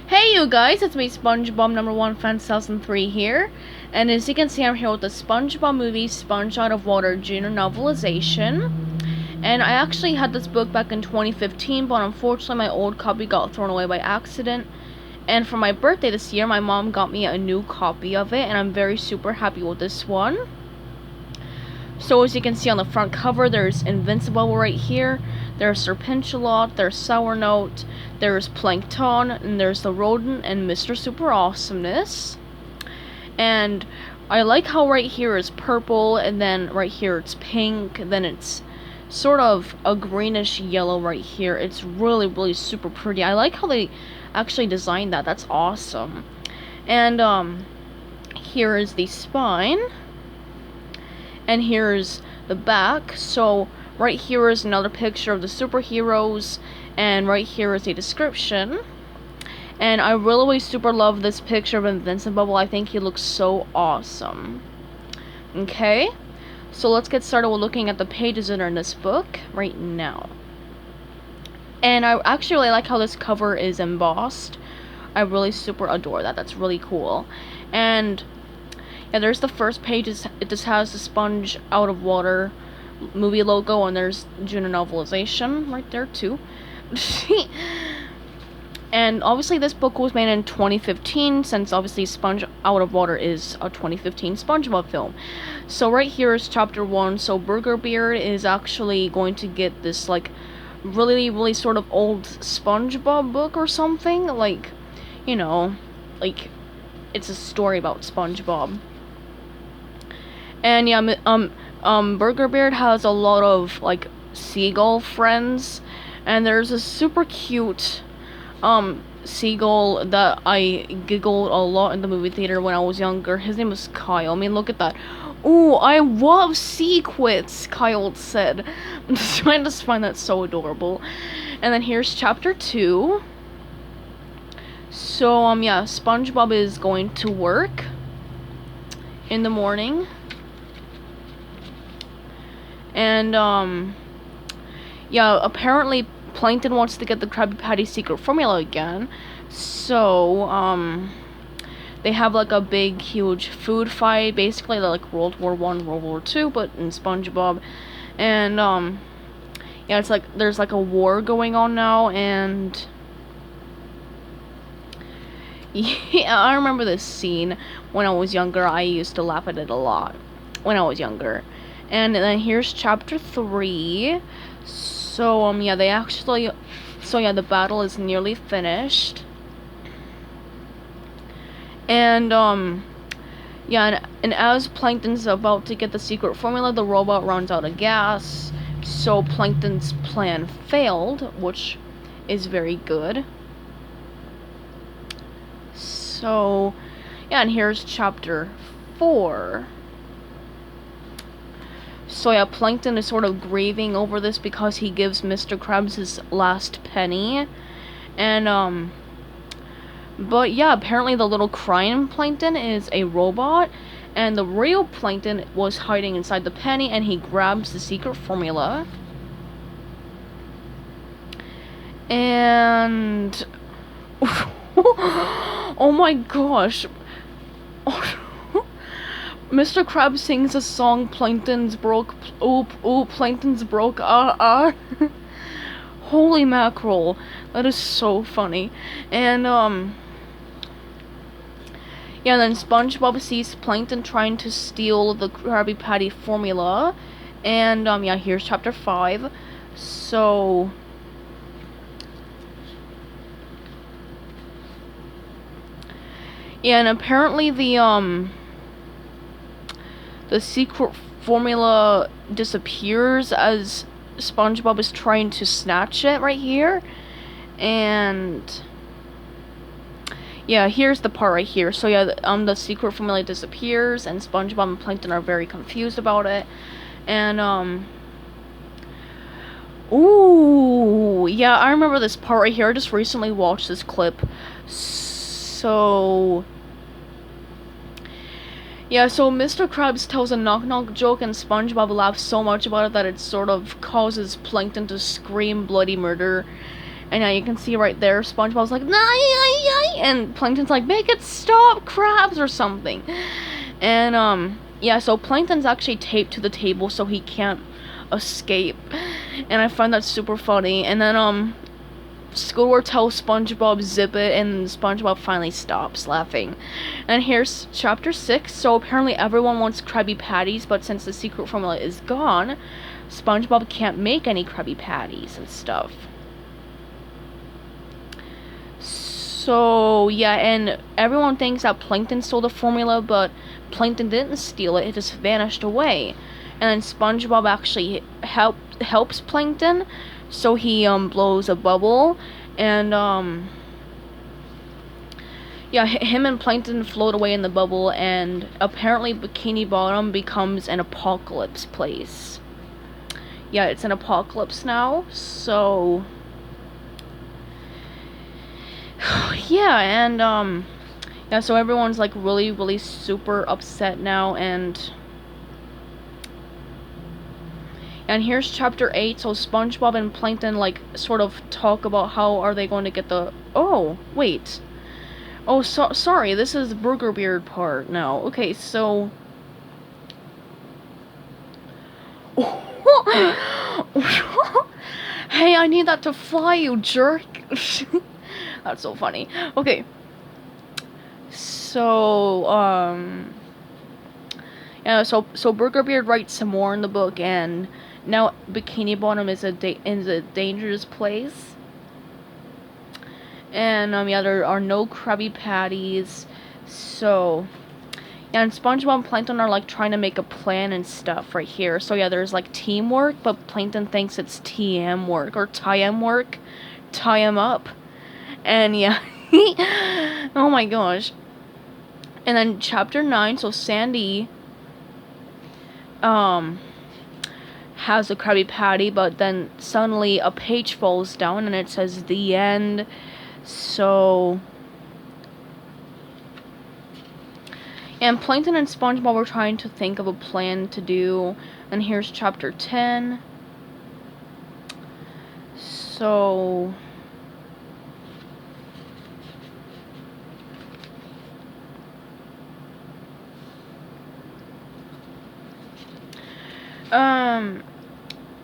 Hey you guys, it's me SpongeBob number 1 fan 2003 here, and as you can see I'm here with the SpongeBob movie Sponge Out of Water Junior Novelization. And I actually had this book back in 2015, but unfortunately my old copy got thrown away by accident. And for my birthday this year, my mom got me a new copy of it, and I'm very super happy with this one. So as you can see on the front cover, there's Invincible right here, there's Serpentilot, there's Sour Note, there's Plankton, and there's the Rodent and Mr. Super Awesomeness. And I like how right here is purple, and then right here it's pink, then it's sort of a greenish yellow right here. It's really super pretty. I like how they actually designed that. That's awesome. And here is the spine. And here's the back. So right here is another picture of the superheroes, and right here is a description. And I really super love this picture of Invincible. I think he looks so awesome. Okay, so let's get started with looking at the pages that are in this book right now. And I actually really like how this cover is embossed. I really super adore that. That's really cool. And yeah, there's the first page. It just has the Sponge Out of Water movie logo, and there's Junior Novelization right there too. And obviously this book was made in 2015, since obviously Sponge Out of Water is a 2015 SpongeBob film. So right here is chapter 1. So Burger Beard is actually going to get this like really sort of old SpongeBob book or something, like, you know, like it's a story about SpongeBob. And yeah, Burger Beard has a lot of like seagull friends, and there's a super cute seagull that I giggled a lot in the movie theater when I was younger. His name was Kyle. I mean, look at that. Ooh, I love sequits, Kyle said. I just find that so adorable. And then here's chapter 2. So yeah, SpongeBob is going to work in the morning. And yeah, apparently Plankton wants to get the Krabby Patty secret formula again. So they have like a big huge food fight, basically like World War I, World War II, but in SpongeBob. And yeah, it's like there's like a war going on now. And yeah, I remember this scene when I was younger. I used to laugh at it a lot when I was younger. And then here's chapter 3. So yeah, the battle is nearly finished. And yeah, and as Plankton's about to get the secret formula, the robot runs out of gas. So Plankton's plan failed, which is very good. So yeah, and here's chapter 4. So yeah, Plankton is sort of grieving over this because he gives Mr. Krabs his last penny. And but yeah, apparently the little crying Plankton is a robot, and the real Plankton was hiding inside the penny, and he grabs the secret formula. And oh my gosh. Mr. Krabs sings a song, Plankton's broke, Plankton's broke, Holy mackerel, that is so funny. And, yeah, then SpongeBob sees Plankton trying to steal the Krabby Patty formula, and, yeah, here's chapter 5, so... Yeah, and apparently the secret formula disappears as SpongeBob is trying to snatch it right here. And yeah, here's the part right here. So yeah, the secret formula disappears, and SpongeBob and Plankton are very confused about it. And ooh, yeah, I remember this part right here. I just recently watched this clip. So yeah, so Mr. Krabs tells a knock-knock joke, and SpongeBob laughs so much about it that it sort of causes Plankton to scream bloody murder. And now you can see right there, SpongeBob's like, "Nah, And Plankton's like, make it stop, crabs, or something. And, yeah, so Plankton's actually taped to the table so he can't escape. And I find that super funny. And then, Squidward tells SpongeBob zip it, and SpongeBob finally stops laughing. And here's chapter 6. So apparently everyone wants Krabby Patties, but since the secret formula is gone, SpongeBob can't make any Krabby Patties and stuff. So, yeah, and everyone thinks that Plankton stole the formula, but Plankton didn't steal it, it just vanished away. And then SpongeBob actually helps Plankton, so he, blows a bubble, and, yeah, him and Plankton float away in the bubble, and apparently Bikini Bottom becomes an apocalypse place. Yeah, it's an apocalypse now, so... yeah, and, yeah, so everyone's, like, really, really super upset now, and here's chapter 8, so SpongeBob and Plankton, like, sort of talk about how are they going to get the... oh, wait. Oh, sorry, this is the Burger Beard part now. Okay, so... hey, I need that to fly, you jerk! That's so funny. Okay. So, yeah, so Burger Beard writes some more in the book, and now Bikini Bottom is a dangerous place. And, yeah, there are no Krabby Patties, so... yeah, and SpongeBob and Plankton are, like, trying to make a plan and stuff right here. So, yeah, there's, like, teamwork, but Plankton thinks it's TM work, or tie-em work. Tie 'em up. And, yeah. Oh my gosh. And then chapter 9, so Sandy has a Krabby Patty, but then suddenly a page falls down and it says the end. So, and Plankton and SpongeBob were trying to think of a plan to do, and here's chapter 10. So,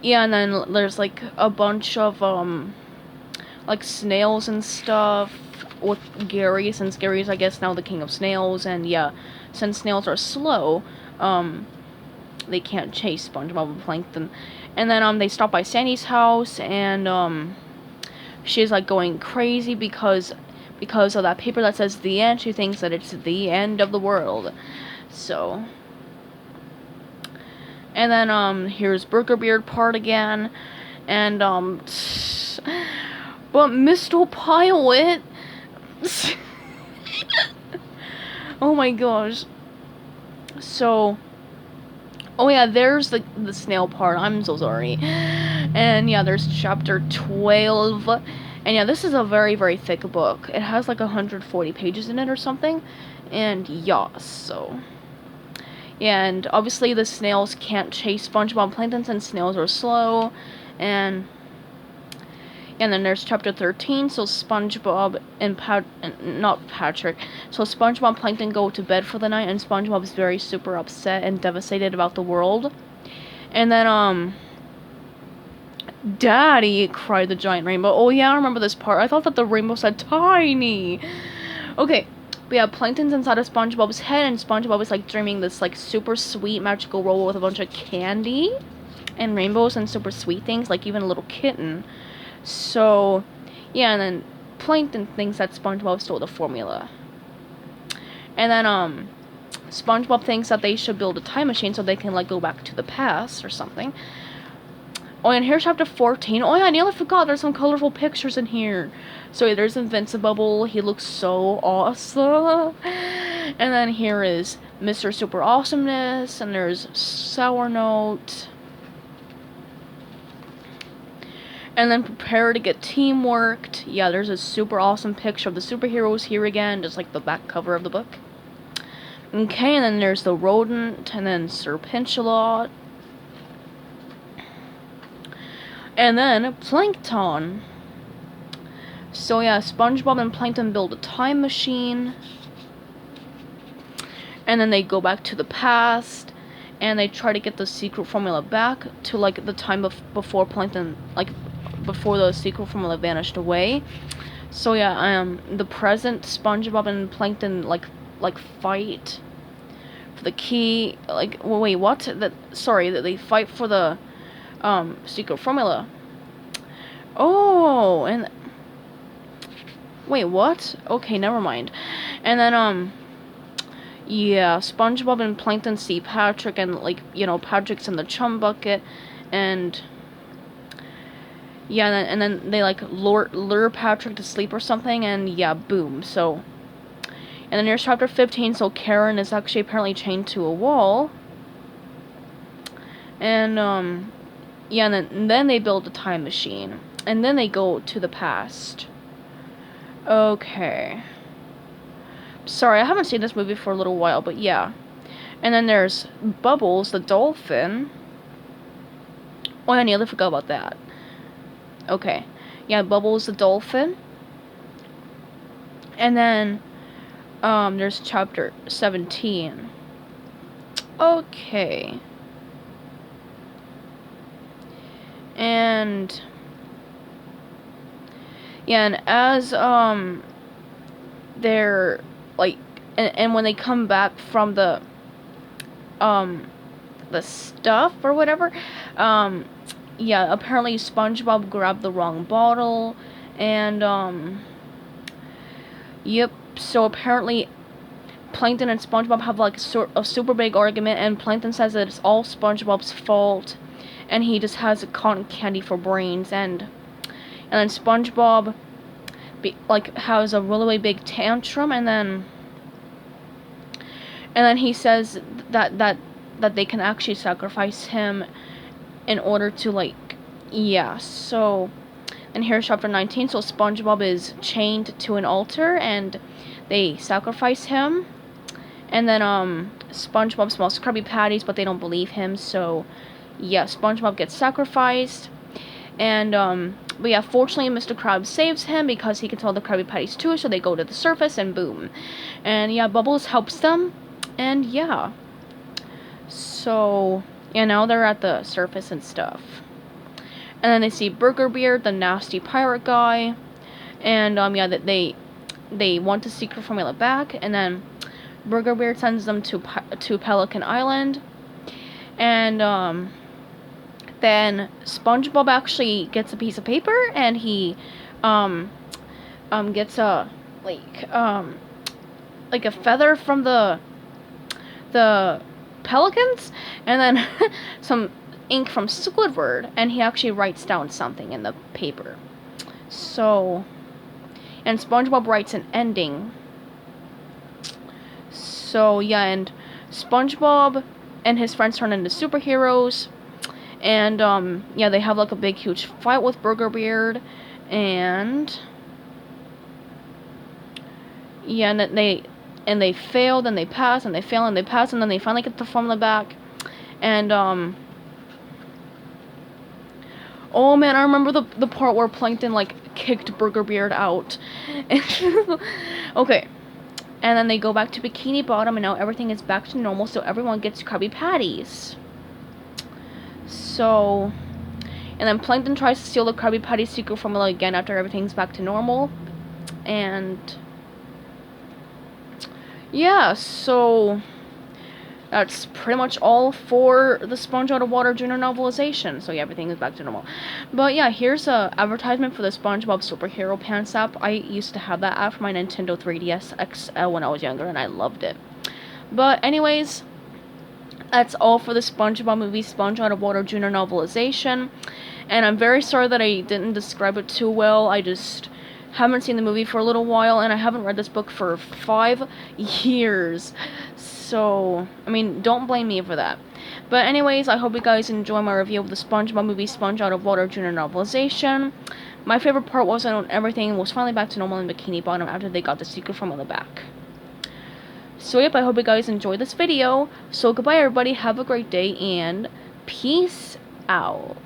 yeah, and then there's, like, a bunch of, like, snails and stuff with Gary, since Gary's, I guess, now the king of snails, and, yeah, since snails are slow, they can't chase SpongeBob and Plankton. And then, they stop by Sandy's house, and, she's, like, going crazy because of that paper that says the end. She thinks that it's the end of the world. So... and then, here's Burger Beard part again, and, but Mr. Pilot, oh my gosh, so, oh yeah, there's the snail part, I'm so sorry, and yeah, there's chapter 12, and yeah, this is a very, very thick book. It has like 140 pages in it or something, and yeah, so... yeah, and obviously the snails can't chase SpongeBob and Plankton since snails are slow, and then there's chapter 13, so SpongeBob and not Patrick, so SpongeBob and Plankton go to bed for the night, and SpongeBob is very super upset and devastated about the world, and then, Daddy, cried the giant rainbow. Oh yeah, I remember this part. I thought that the rainbow said tiny. Okay. But yeah, Plankton's inside of SpongeBob's head, and SpongeBob is, like, dreaming this, like, super sweet magical roll with a bunch of candy and rainbows and super sweet things, like even a little kitten. So, yeah, and then Plankton thinks that SpongeBob stole the formula. And then, SpongeBob thinks that they should build a time machine so they can, like, go back to the past or something. Oh, and here's chapter 14. Oh, yeah, I nearly forgot. There's some colorful pictures in here. So, yeah, there's Invincible. He looks so awesome. And then here is Mr. Super Awesomeness. And there's Sour Note. And then Prepare to Get Teamworked. Yeah, there's a super awesome picture of the superheroes here again. Just like the back cover of the book. Okay, and then there's the Rodent. And then Serpentilot. And then Plankton. So yeah, SpongeBob and Plankton build a time machine. And then they go back to the past. And they try to get the secret formula back to, like, the time before Plankton, like, before the secret formula vanished away. So yeah, the present SpongeBob and Plankton, like fight for the key. Like, wait, what? That they fight for the, secret formula. Oh, and... Wait, what? Okay, never mind. And then, yeah, SpongeBob and Plankton see Patrick, and, like, you know, Patrick's in the chum bucket, and... Yeah, and then they, like, lure Patrick to sleep or something, and yeah, boom, so... And then here's chapter 15, so Karen is actually apparently chained to a wall. And, yeah, and then they build a time machine. And then they go to the past. Okay. Sorry, I haven't seen this movie for a little while, but yeah. And then there's Bubbles, the dolphin. Oh, I nearly forgot about that. Okay. Yeah, Bubbles, the dolphin. And then, there's chapter 17. Okay. And... yeah, and as, they're, like, and when they come back from the stuff or whatever, yeah, apparently SpongeBob grabbed the wrong bottle, and, yep, so apparently Plankton and SpongeBob have, like, a super big argument, and Plankton says that it's all SpongeBob's fault, and he just has a cotton candy for brains, and then SpongeBob, has a really big tantrum, and then he says that they can actually sacrifice him in order to, like, yeah, so, and here's chapter 19, so SpongeBob is chained to an altar, and they sacrifice him, and then, SpongeBob smells Krabby Patties, but they don't believe him, so, yeah, SpongeBob gets sacrificed, and, but yeah, fortunately, Mr. Krabs saves him because he can smell the Krabby Patties too, so they go to the surface, and boom. And yeah, Bubbles helps them, and yeah. So, yeah, now they're at the surface and stuff. And then they see Burger Beard, the nasty pirate guy, and, yeah, that they want the secret formula back, and then Burger Beard sends them to Pelican Island, and, then SpongeBob actually gets a piece of paper, and he gets a like a feather from the pelicans, and then some ink from Squidward, and he actually writes down something in the paper. So, and SpongeBob writes an ending. So yeah, and SpongeBob and his friends turn into superheroes. And, yeah, they have, like, a big, huge fight with Burger Beard, and, yeah, and they fail, then they pass, and they fail, and they pass, and then they finally get the formula back, and, oh, man, I remember the part where Plankton, like, kicked Burger Beard out. Okay, and then they go back to Bikini Bottom, and now everything is back to normal, so everyone gets Krabby Patties. So, and then Plankton tries to steal the Krabby Patty secret formula again after everything's back to normal. And, yeah, so that's pretty much all for the Sponge Out of Water Junior novelization. So yeah, everything is back to normal. But yeah, here's a advertisement for the SpongeBob Superhero Pants app. I used to have that app for my Nintendo 3DS XL when I was younger, and I loved it. But anyways, that's all for the SpongeBob movie Sponge Out of Water Junior novelization. And I'm very sorry that I didn't describe it too well. I just haven't seen the movie for a little while, and I haven't read this book for 5 years. So, I mean, don't blame me for that. But anyways, I hope you guys enjoy my review of the SpongeBob movie Sponge Out of Water Junior novelization. My favorite part was when everything was finally back to normal in Bikini Bottom after they got the secret formula back. So yep, I hope you guys enjoyed this video. So goodbye everybody, have a great day, and peace out.